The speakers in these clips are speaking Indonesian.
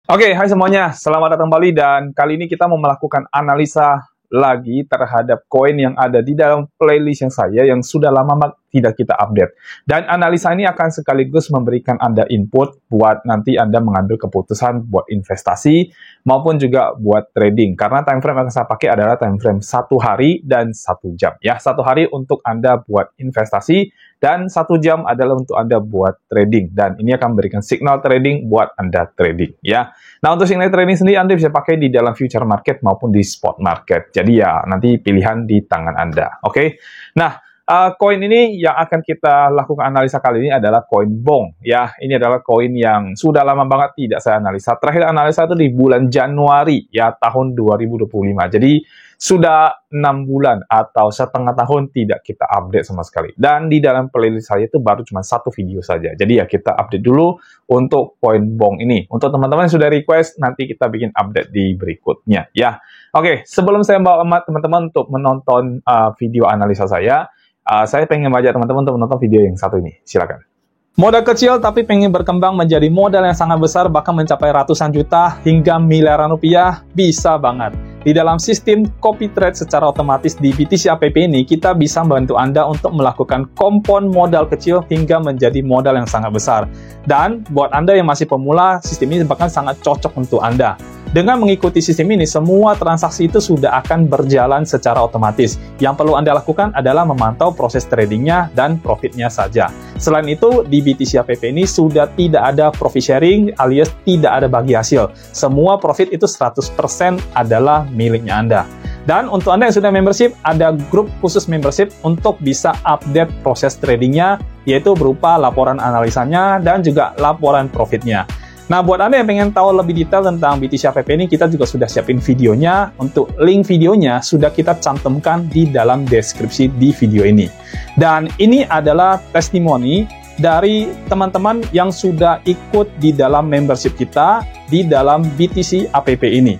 Oke, hai semuanya. Selamat datang kembali dan kali ini kita mau melakukan analisa lagi terhadap koin yang ada di dalam playlist yang yang sudah lama tidak kita update. Dan analisa ini akan sekaligus memberikan Anda input buat nanti Anda mengambil keputusan buat investasi maupun juga buat trading. Karena time frame yang saya pakai adalah time frame 1 hari dan 1 jam. Ya, 1 hari untuk Anda buat investasi dan 1 jam adalah untuk Anda buat trading. Dan ini akan memberikan signal trading buat Anda trading. Ya. Nah, untuk signal trading sendiri Anda bisa pakai di dalam future market maupun di spot market. Jadi ya, nanti pilihan di tangan Anda. Oke? Nah, koin ini yang akan kita lakukan analisa kali ini adalah koin BONG. Ya, ini adalah koin yang sudah lama banget tidak saya analisa. Terakhir analisa itu di bulan Januari, ya, tahun 2025. Jadi, sudah 6 bulan atau setengah tahun tidak kita update sama sekali. Dan di dalam playlist saya itu baru cuma 1 video saja. Jadi ya kita update dulu untuk koin BONG ini. Untuk teman-teman yang sudah request, nanti kita bikin update di berikutnya. Ya, oke. Sebelum saya bawa teman-teman untuk menonton video analisa saya pengen mengajak teman-teman untuk menonton video yang satu ini. Silakan. Modal kecil tapi pengen berkembang menjadi modal yang sangat besar, bahkan mencapai ratusan juta hingga miliaran rupiah, bisa banget. Di dalam sistem copy trade secara otomatis di BTC App ini, kita bisa membantu Anda untuk melakukan kompon modal kecil hingga menjadi modal yang sangat besar. Dan buat Anda yang masih pemula, sistem ini bahkan sangat cocok untuk Anda. Dengan mengikuti sistem ini, semua transaksi itu sudah akan berjalan secara otomatis. Yang perlu Anda lakukan adalah memantau proses tradingnya dan profitnya saja. Selain itu, di BTC App ini sudah tidak ada profit sharing alias tidak ada bagi hasil. Semua profit itu 100% adalah miliknya Anda. Dan untuk Anda yang sudah membership, ada grup khusus membership untuk bisa update proses tradingnya, yaitu berupa laporan analisanya dan juga laporan profitnya. Nah, buat Anda yang pengen tahu lebih detail tentang BTC App ini, kita juga sudah siapin videonya. Untuk link videonya sudah kita cantumkan di dalam deskripsi di video ini. Dan ini adalah testimoni dari teman-teman yang sudah ikut di dalam membership kita di dalam BTC App ini.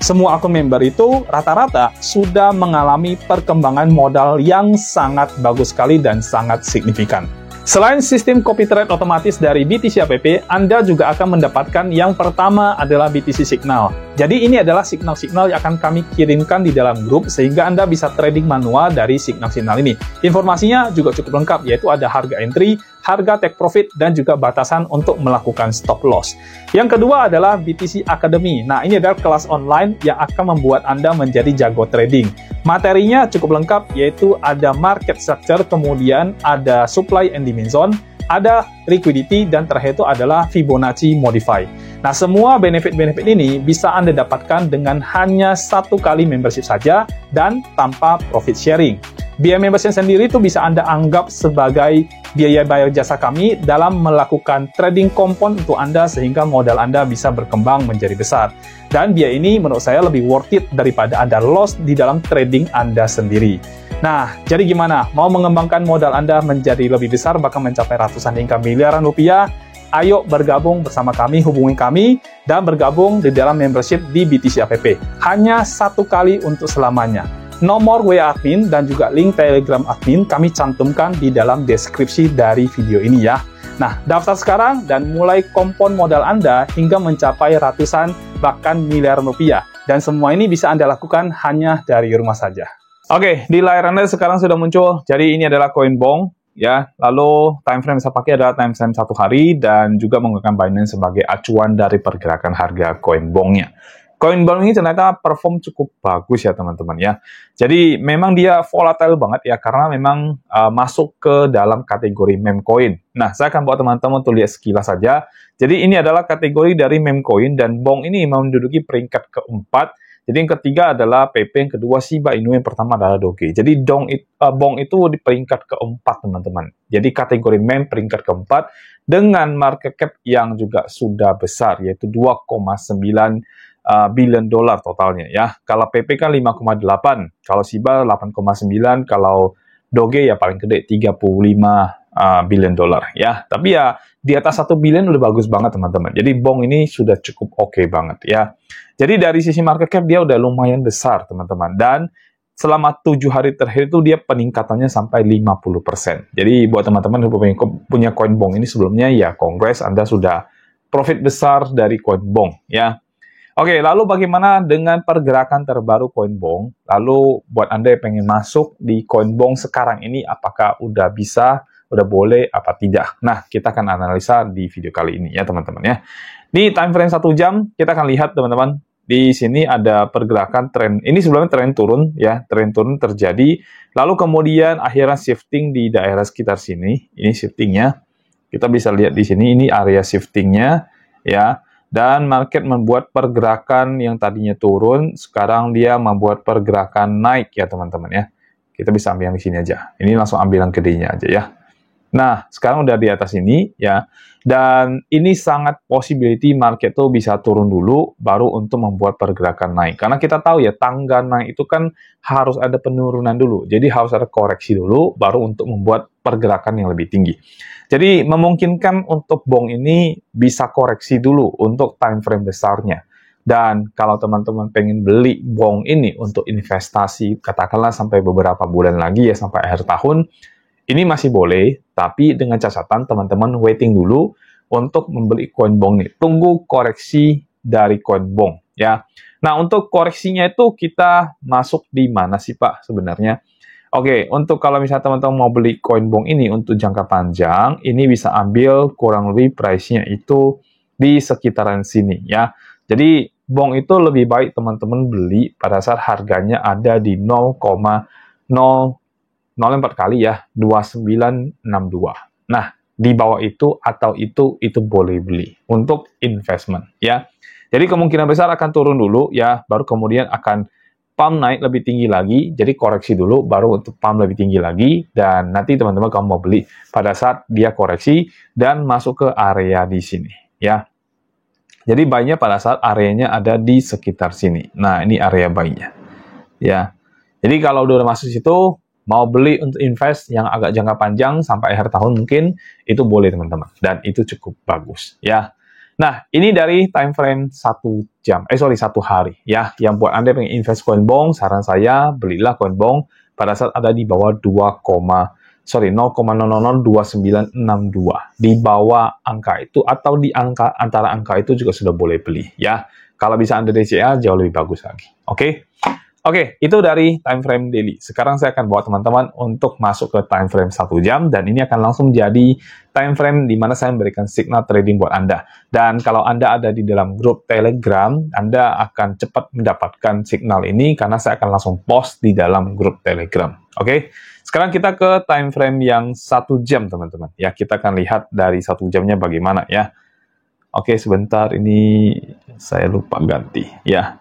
Semua akun member itu rata-rata sudah mengalami perkembangan modal yang sangat bagus sekali dan sangat signifikan. Selain sistem copy trade otomatis dari BTC App, Anda juga akan mendapatkan yang pertama adalah BTC Signal. Jadi ini adalah signal-signal yang akan kami kirimkan di dalam grup sehingga Anda bisa trading manual dari signal-signal ini. Informasinya juga cukup lengkap, yaitu ada harga entry, harga take profit, dan juga batasan untuk melakukan stop loss. Yang kedua adalah BTC Academy. Nah, ini adalah kelas online yang akan membuat Anda menjadi jago trading. Materinya cukup lengkap, yaitu ada market structure, kemudian ada supply and demand zone, ada liquidity, dan terakhir itu adalah Fibonacci Modify. Nah, semua benefit-benefit ini bisa Anda dapatkan dengan hanya 1 kali membership saja dan tanpa profit sharing. Biaya membership sendiri itu bisa Anda anggap sebagai biaya bayar jasa kami dalam melakukan trading kompon untuk Anda sehingga modal Anda bisa berkembang menjadi besar. Dan biaya ini menurut saya lebih worth it daripada Anda loss di dalam trading Anda sendiri. Nah, jadi gimana? Mau mengembangkan modal Anda menjadi lebih besar, bahkan mencapai ratusan hingga miliaran rupiah? Ayo bergabung bersama kami, hubungi kami, dan bergabung di dalam membership di BTC App. Hanya 1 kali untuk selamanya. Nomor WA admin dan juga link Telegram admin kami cantumkan di dalam deskripsi dari video ini ya. Nah, daftar sekarang dan mulai kompon modal Anda hingga mencapai ratusan bahkan miliaran rupiah. Dan semua ini bisa Anda lakukan hanya dari rumah saja. Oke, di layar Anda sekarang sudah muncul. Jadi ini adalah koin BONG. Ya, lalu time frame yang saya pakai adalah time frame 1 hari dan juga menggunakan Binance sebagai acuan dari pergerakan harga koin BONG-nya. Koin BONG ini ternyata perform cukup bagus ya teman-teman ya. Jadi memang dia volatile banget ya karena memang masuk ke dalam kategori meme coin. Nah, saya akan bawa teman-teman untuk lihat sekilas saja. Jadi ini adalah kategori dari meme coin dan BONG ini menduduki peringkat keempat. Jadi yang ketiga adalah PP, yang kedua Shiba Inu, yang pertama adalah Doge. Jadi BONG itu di peringkat keempat, teman-teman. Jadi kategori meme peringkat keempat dengan market cap yang juga sudah besar, yaitu 2,9 billion dolar totalnya ya. Kalau PP kan 5,8, kalau Shiba 8,9, kalau Doge ya paling gede 35 billion dolar ya. Tapi ya di atas 1 billion udah bagus banget teman-teman. Jadi BONG ini sudah cukup oke banget ya. Jadi dari sisi market cap dia udah lumayan besar teman-teman. Dan selama 7 hari terakhir itu dia peningkatannya sampai 50%. Jadi buat teman-teman yang punya koin BONG ini sebelumnya ya congrats, Anda sudah profit besar dari koin Bong ya. Oke, lalu bagaimana dengan pergerakan terbaru koin Bong? Lalu buat Anda yang pengen masuk di koin Bong sekarang ini, apakah udah bisa, udah boleh, apa tidak? Nah, kita akan analisa di video kali ini ya teman-teman ya. Di time frame 1 jam, kita akan lihat teman-teman, di sini ada pergerakan tren. Ini sebelumnya tren turun ya, tren turun terjadi. Lalu kemudian akhirnya shifting di daerah sekitar sini. Ini shiftingnya. Kita bisa lihat di sini, ini area shiftingnya ya. Dan market membuat pergerakan yang tadinya turun, sekarang dia membuat pergerakan naik ya teman-teman ya. Kita bisa ambil yang di sini aja. Ini langsung ambil yang gedenya aja ya. Nah, sekarang udah di atas ini ya. Dan ini sangat possibility market tuh bisa turun dulu baru untuk membuat pergerakan naik. Karena kita tahu ya, tangga naik itu kan harus ada penurunan dulu. Jadi harus ada koreksi dulu baru untuk membuat pergerakan yang lebih tinggi. Jadi memungkinkan untuk Bong ini bisa koreksi dulu untuk time frame besarnya. Dan kalau teman-teman pengen beli Bong ini untuk investasi, katakanlah sampai beberapa bulan lagi ya, sampai akhir tahun, ini masih boleh, tapi dengan catatan teman-teman waiting dulu untuk membeli koin Bong ini. Tunggu koreksi dari koin Bong ya. Nah, untuk koreksinya itu kita masuk di mana sih Pak sebenarnya? Oke, untuk kalau misalnya teman-teman mau beli koin Bong ini untuk jangka panjang, ini bisa ambil kurang lebih price-nya itu di sekitaran sini ya. Jadi Bong itu lebih baik teman-teman beli pada saat harganya ada di 0,04 kali ya, 2962. Nah, di bawah itu atau itu boleh beli untuk investment ya. Jadi kemungkinan besar akan turun dulu ya, baru kemudian akan pump naik lebih tinggi lagi, jadi koreksi dulu, baru untuk pump lebih tinggi lagi, dan nanti teman-teman kamu mau beli pada saat dia koreksi dan masuk ke area di sini, ya. Jadi buy-nya pada saat areanya ada di sekitar sini. Nah, ini area buy-nya, ya. Jadi kalau udah masuk situ, mau beli untuk invest yang agak jangka panjang sampai akhir tahun mungkin, itu boleh teman-teman, dan itu cukup bagus, ya. Nah, ini dari time frame 1 jam, 1 hari ya. Yang buat Anda pengen invest koin Bong, saran saya belilah koin Bong pada saat ada di bawah 0,002962. Di bawah angka itu atau di antara angka itu juga sudah boleh beli ya. Kalau bisa Anda DCA jauh lebih bagus lagi. Oke. Oke, itu dari time frame daily. Sekarang saya akan bawa teman-teman untuk masuk ke time frame 1 jam, dan ini akan langsung jadi time frame di mana saya memberikan signal trading buat Anda. Dan kalau Anda ada di dalam grup Telegram, Anda akan cepat mendapatkan signal ini karena saya akan langsung post di dalam grup Telegram. Oke, sekarang kita ke time frame yang 1 jam, teman-teman. Ya, kita akan lihat dari 1 jamnya bagaimana ya. Oke, sebentar, ini saya lupa ganti ya.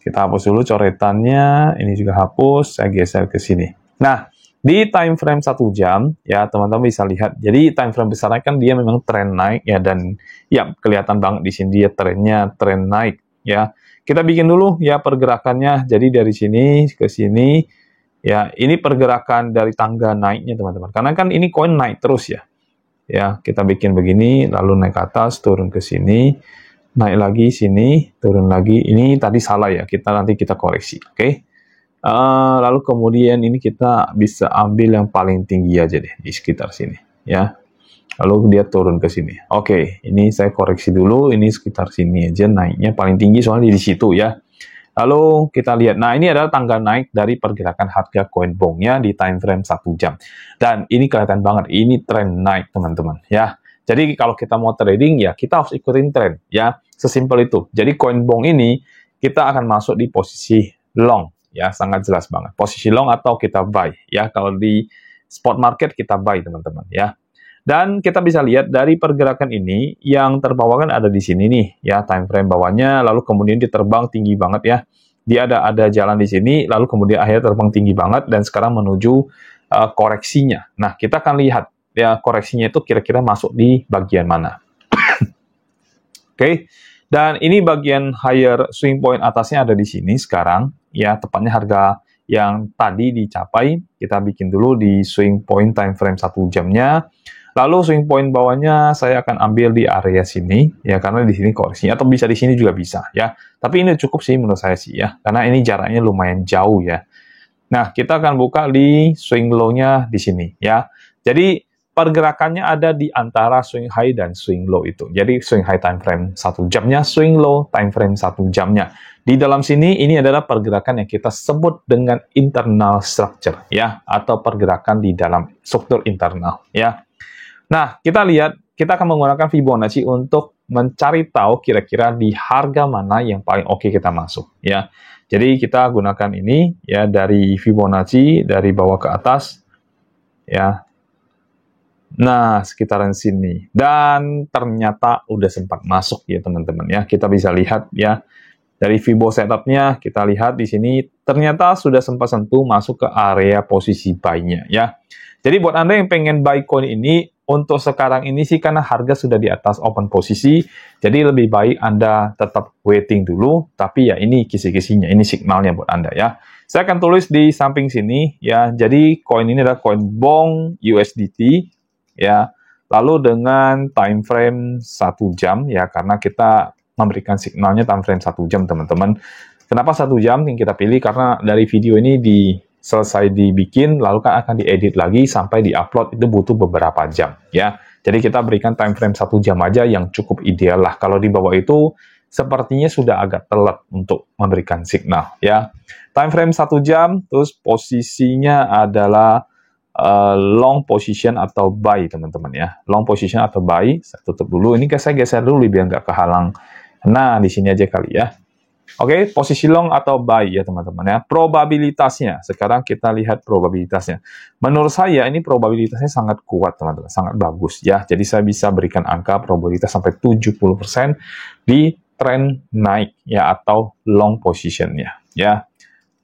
Kita hapus dulu coretannya, ini juga hapus, saya geser ke sini. Nah, di time frame 1 jam, ya teman-teman bisa lihat, jadi time frame besarnya kan dia memang tren naik, ya, dan ya kelihatan banget di sini dia trennya tren naik, ya. Kita bikin dulu ya pergerakannya, jadi dari sini ke sini, ya ini pergerakan dari tangga naiknya teman-teman, karena kan ini koin naik terus ya. Ya, kita bikin begini, lalu naik ke atas, turun ke sini, naik lagi sini, turun lagi. Ini tadi salah ya, nanti kita koreksi, oke? Lalu kemudian ini kita bisa ambil yang paling tinggi aja deh, di sekitar sini, ya. Lalu dia turun ke sini. Oke, ini saya koreksi dulu, ini sekitar sini aja naiknya paling tinggi, soalnya di situ ya. Lalu kita lihat, nah ini adalah tangga naik dari pergerakan harga koin Bongnya di time frame 1 jam. Dan ini kelihatan banget, ini tren naik teman-teman, ya. Jadi kalau kita mau trading ya kita harus ikutin tren ya, sesimpel itu. Jadi koin Bong ini kita akan masuk di posisi long ya, sangat jelas banget. Posisi long atau kita buy ya. Kalau di spot market kita buy teman-teman ya. Dan kita bisa lihat dari pergerakan ini yang terbawa kan ada di sini nih ya, time frame bawahnya, lalu kemudian dia terbang tinggi banget ya. Dia ada jalan di sini, lalu kemudian akhirnya terbang tinggi banget dan sekarang menuju koreksinya. Nah, kita akan lihat ya koreksinya itu kira-kira masuk di bagian mana. Oke, dan ini bagian higher swing point atasnya ada di sini sekarang, ya tepatnya harga yang tadi dicapai, kita bikin dulu di swing point time frame 1 jamnya, lalu swing point bawahnya saya akan ambil di area sini, ya karena di sini koreksinya, atau bisa di sini juga bisa, ya, tapi ini cukup sih menurut saya sih ya, karena ini jaraknya lumayan jauh ya. Nah, kita akan buka di swing low-nya di sini, ya, jadi pergerakannya ada di antara swing high dan swing low itu. Jadi swing high time frame 1 jamnya, swing low time frame 1 jamnya. Di dalam sini ini adalah pergerakan yang kita sebut dengan internal structure ya, atau pergerakan di dalam struktur internal ya. Nah, kita lihat, kita akan menggunakan Fibonacci untuk mencari tahu kira-kira di harga mana yang paling oke kita masuk ya. Jadi kita gunakan ini ya, dari Fibonacci dari bawah ke atas ya. Nah, sekitaran sini. Dan ternyata udah sempat masuk ya teman-teman ya. Kita bisa lihat ya. Dari Fibo setup-nya, kita lihat di sini ternyata sudah sempat sentuh masuk ke area posisi buy-nya ya. Jadi buat Anda yang pengen buy coin ini, untuk sekarang ini sih karena harga sudah di atas open posisi, jadi lebih baik Anda tetap waiting dulu. Tapi ya ini kisi-kisinya, ini signalnya buat Anda ya. Saya akan tulis di samping sini ya. Jadi koin ini adalah koin BONG USDT. Ya, lalu dengan time frame 1 jam ya, karena kita memberikan signalnya time frame 1 jam teman-teman. Kenapa 1 jam yang kita pilih? Karena dari video ini selesai dibikin, lalu kan akan diedit lagi sampai diupload itu butuh beberapa jam ya. Jadi kita berikan time frame 1 jam aja yang cukup ideal lah. Kalau di bawah itu sepertinya sudah agak telat untuk memberikan signal ya. Time frame 1 jam, terus posisinya adalah long position atau buy teman-teman ya. Long position atau buy, saya tutup dulu. Ini saya geser dulu biar nggak kehalang. Nah, di sini aja kali ya. Oke, posisi long atau buy ya teman-teman ya. Probabilitasnya, sekarang kita lihat probabilitasnya. Menurut saya ini probabilitasnya sangat kuat teman-teman, sangat bagus ya. Jadi saya bisa berikan angka probabilitas sampai 70% di trend naik ya, atau long positionnya ya.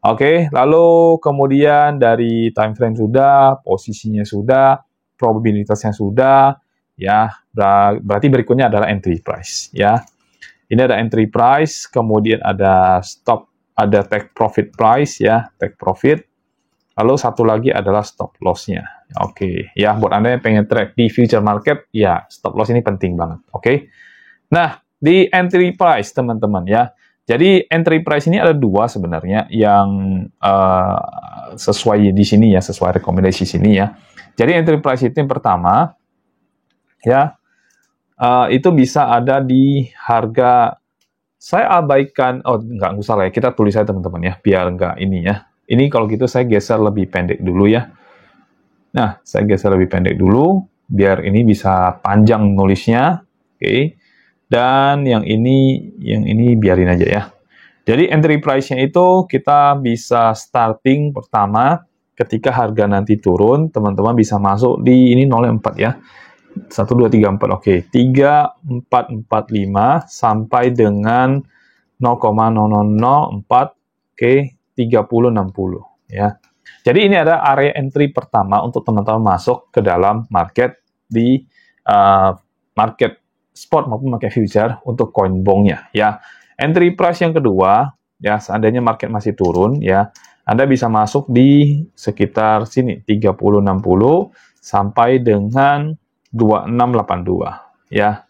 Oke, lalu kemudian dari time frame sudah, posisinya sudah, probabilitasnya sudah, ya. Berarti berikutnya adalah entry price, ya. Ini ada entry price, kemudian ada stop, ada take profit price, ya, take profit. Lalu satu lagi adalah stop loss-nya. Oke, ya, buat Anda yang pengen track di future market, ya, stop loss ini penting banget. Oke. Nah, di entry price, teman-teman, ya. Jadi entry price ini ada 2 sebenarnya yang sesuai di sini ya, sesuai rekomendasi sini ya. Jadi entry price itu yang pertama ya, itu bisa ada di harga, saya abaikan, oh nggak usah lah ya, kita tulis aja teman-teman ya, biar nggak ini ya. Ini kalau gitu saya geser lebih pendek dulu ya. Nah, saya geser lebih pendek dulu, biar ini bisa panjang nulisnya. Oke. Dan yang ini biarin aja ya. Jadi entry price-nya itu kita bisa starting pertama ketika harga nanti turun, teman-teman bisa masuk di ini 0,4 ya. 1, 2, 3, 4, oke. 3, 4, 4, 5 sampai dengan 0,0004, oke, 30, 60 ya. Jadi ini ada area entry pertama untuk teman-teman masuk ke dalam market di market spot maupun market future untuk koin BONG-nya ya. Entry price yang kedua ya, seandainya market masih turun ya, Anda bisa masuk di sekitar sini 30.60 sampai dengan 2682 ya.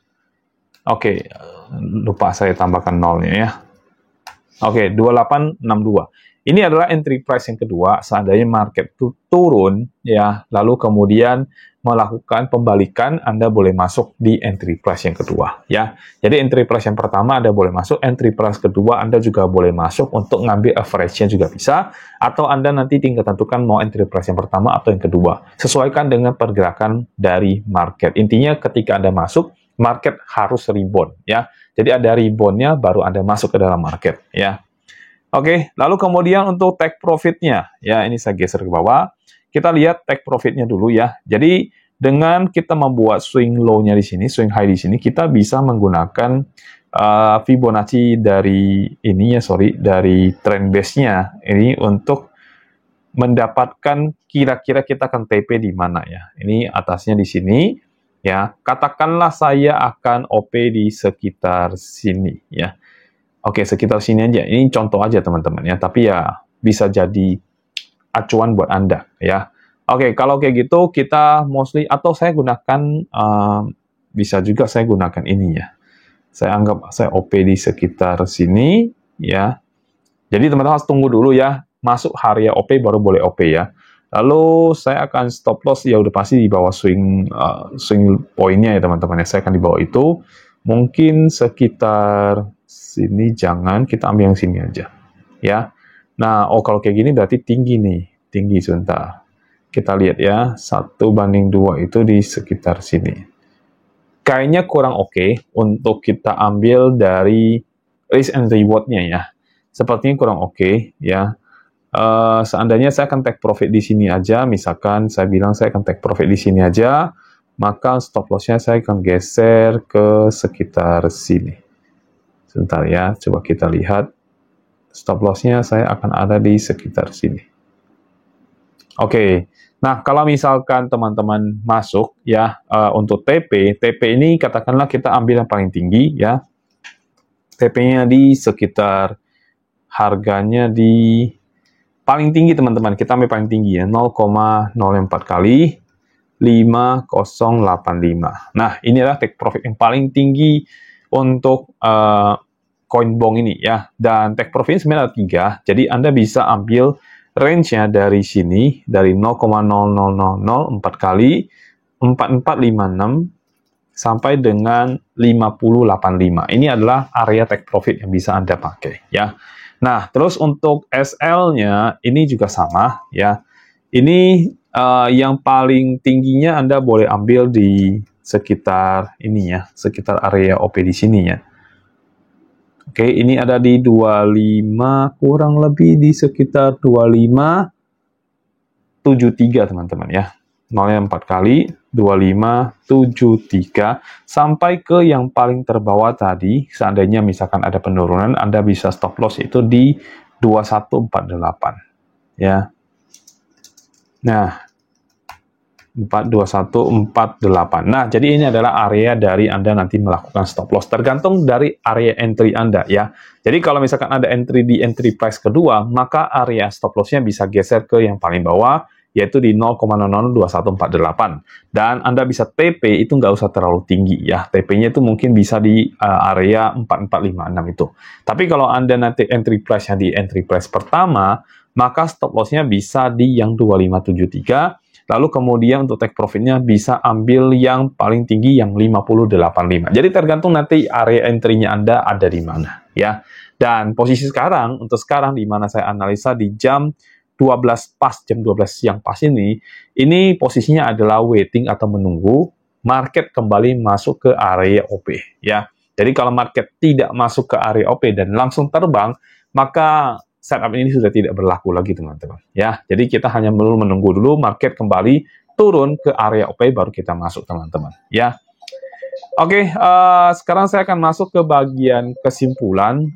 Oke, lupa saya tambahkan nolnya ya. Oke, 2862. Ini adalah entry price yang kedua seandainya market itu turun ya, lalu kemudian melakukan pembalikan, Anda boleh masuk di entry price yang kedua ya. Jadi entry price yang pertama Anda boleh masuk, entry price kedua Anda juga boleh masuk untuk ngambil average-nya juga bisa, atau Anda nanti tinggal tentukan mau entry price yang pertama atau yang kedua. Sesuaikan dengan pergerakan dari market. Intinya ketika Anda masuk, market harus rebound ya. Jadi ada rebound-nya baru Anda masuk ke dalam market ya. Oke, lalu kemudian untuk take profit-nya, ya ini saya geser ke bawah. Kita lihat take profit-nya dulu ya. Jadi dengan kita membuat swing low-nya di sini, swing high di sini, kita bisa menggunakan Fibonacci dari ini ya, dari trend base-nya ini untuk mendapatkan kira-kira kita akan TP di mana ya. Ini atasnya di sini ya. Katakanlah saya akan OP di sekitar sini ya. Oke, sekitar sini aja. Ini contoh aja teman-teman ya, tapi ya bisa jadi acuan buat Anda ya. Oke, kalau kayak gitu kita mostly, atau saya gunakan, bisa juga saya gunakan ini ya. Saya anggap saya OP di sekitar sini ya. Jadi teman-teman harus tunggu dulu ya, masuk area OP baru boleh OP ya. Lalu saya akan stop loss ya udah pasti di bawah swing poinnya ya teman-teman ya. Saya akan di bawah itu. Mungkin sekitar sini, jangan, kita ambil yang sini aja. Ya. Nah, kalau kayak gini berarti tinggi nih. Tinggi sebentar. Kita lihat ya, 1:2 itu di sekitar sini. Kayaknya kurang oke untuk kita ambil dari risk and reward-nya ya. Sepertinya kurang oke ya. Seandainya saya akan take profit di sini aja, misalkan saya bilang saya akan take profit di sini aja, maka stop loss-nya saya akan geser ke sekitar sini. Sebentar ya, coba kita lihat. Stop loss-nya saya akan ada di sekitar sini. Oke, nah kalau misalkan teman-teman masuk ya untuk TP ini katakanlah kita ambil yang paling tinggi ya. TP-nya di sekitar, harganya di paling tinggi teman-teman, kita ambil paling tinggi ya, 0,04 kali 5085. Nah, ini adalah take profit yang paling tinggi untuk koin bong ini ya. Dan take profit sebenarnya ada 3, jadi Anda bisa ambil range-nya dari sini, dari 0,00004 kali 4456 sampai dengan 5085. Ini adalah area take profit yang bisa Anda pakai ya. Nah, terus untuk SL-nya ini juga sama ya. Ini yang paling tingginya Anda boleh ambil di sekitar ini ya, sekitar area OP di sini ya. Oke, ini ada di 25, kurang lebih di sekitar 2573 teman-teman ya. 0,4 kali 2573 sampai ke yang paling terbawah tadi. Seandainya misalkan ada penurunan, Anda bisa stop loss itu di 2148 ya. Nah, 2148. Nah, jadi ini adalah area dari Anda nanti melakukan stop loss, tergantung dari area entry Anda ya. Jadi kalau misalkan ada entry di entry price kedua, maka area stop loss-nya bisa geser ke yang paling bawah, yaitu di 0,002148. Dan Anda bisa TP itu nggak usah terlalu tinggi ya. TP-nya itu mungkin bisa di area 4456 itu. Tapi kalau Anda nanti entry price-nya di entry price pertama, maka stop loss-nya bisa di yang 2573. Lalu kemudian untuk take profit-nya bisa ambil yang paling tinggi yang 5085. Jadi tergantung nanti area entry-nya Anda ada di mana ya. Dan posisi sekarang, untuk sekarang di mana saya analisa di jam 12 pas, jam 12 siang pas ini posisinya adalah waiting atau menunggu market kembali masuk ke area OP ya. Jadi kalau market tidak masuk ke area OP dan langsung terbang, maka setup ini sudah tidak berlaku lagi teman-teman ya. Jadi kita hanya perlu menunggu dulu market kembali turun ke area OP baru kita masuk teman-teman ya. Oke, sekarang saya akan masuk ke bagian kesimpulan.